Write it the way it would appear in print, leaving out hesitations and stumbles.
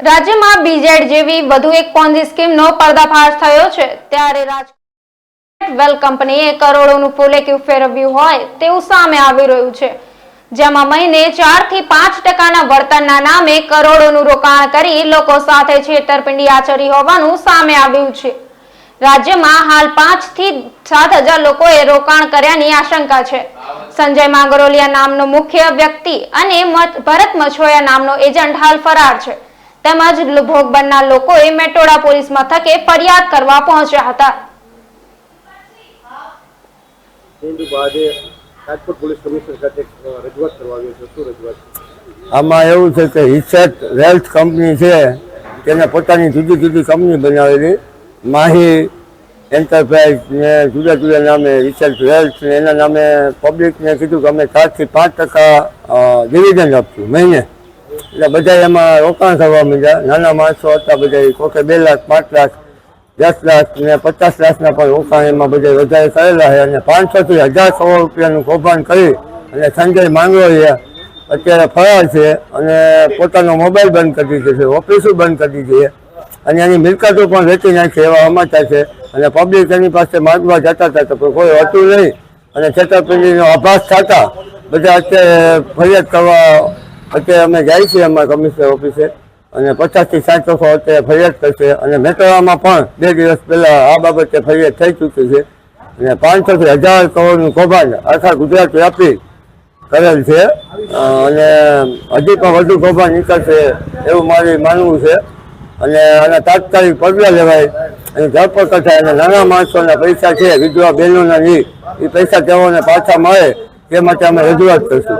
રાજ્યમાં બીજેડ જેવી વધુ એક પોન્જી સ્કીમનો પર્દાફાશ થયો છે ત્યારે રાજકોટ વેલ કંપનીએ કરોડોનું ફૂલેકું ફેરવ્યું હોય તેવું સામે આવી રહ્યું છે, જેમાં મહિને 4 થી 5% વળતરના નામે કરોડોનું રોકાણ કરી લોકો સાથે છેતરપિંડી આચરી હોવાનું સામે આવ્યું છે। રાજ્યમાં હાલ 5 થી 7,000 લોકોએ રોકાણ કર્યાની આશંકા છે। સંજય માંગરોલિયા નામનો મુખ્ય વ્યક્તિ અને ભરત મછોયા નામનો એજન્ટ હાલ ફરાર છે, તેમજ ભોગ બનનાર લોકોએ મેટોડા પોલીસ મથકે ફરિયાદ કરવા પહોંચ્યા હતા। આમાં એવું છે કે હિસેટ વેલ્થ કંપની છે, તેને પોતાની જુદી જુદી કંપની બનાવેલી માહી એન્ટરપ્રાઇઝ ને જુદા જુદા નામે હિસેટ વેલ્થ ને એના નામે પબ્લિકને કીધું કે અમે 4 થી 5% ડિવિડન્ડ આપશું મહિને। એટલે બધા એમાં રોકાણ કરવા માંડ્યા। નાના માણસો હતા બધા, કોકે 2 લાખ 5 લાખ 10 લાખ ને 50 લાખના પણ રોકાણ એમાં બધા વધારે કરેલા છે અને 500 થી 1000 કરોડ રૂપિયાનું કૌભાંડ કરી અને સંજય માંગરોલિયા અત્યારે ફરાર છે અને પોતાનો મોબાઈલ બંધ કરી દીધો છે, ઓફિસો બંધ કરી દીધી છે અને એની મિલકતો પણ વેચી નાખી એવા સમાચાર છે અને પબ્લિક એની પાસે માંગવા જતા હતા તો કોઈ હતું નહીં અને છેતરપિંડીનો આભાસ થતા બધા અત્યારે ફરિયાદ કરવા અત્યારે અમે જાય છીએ અમારા કમિશનર ઓફિસે અને 50 થી 60 લોકો અત્યારે ફરિયાદ કરશે અને મેટોડામાં પણ 2 દિવસ પહેલાં આ બાબતે ફરિયાદ થઈ ચૂકી છે અને 500 થી 1000 કરોડનું કૌભાંડ આખા ગુજરાત વ્યાપી કરેલ છે અને હજી પણ વધુ કૌભાંડ નીકળશે એવું મારી માનવું છે અને આના તાત્કાલિક પગલાં લેવાય અને ધરપકડ થાય અને નાના માણસોના પૈસા છે, વિધવા બહેનોના એ પૈસા તેઓને પાછા મળે તે માટે અમે રજૂઆત કરીશું।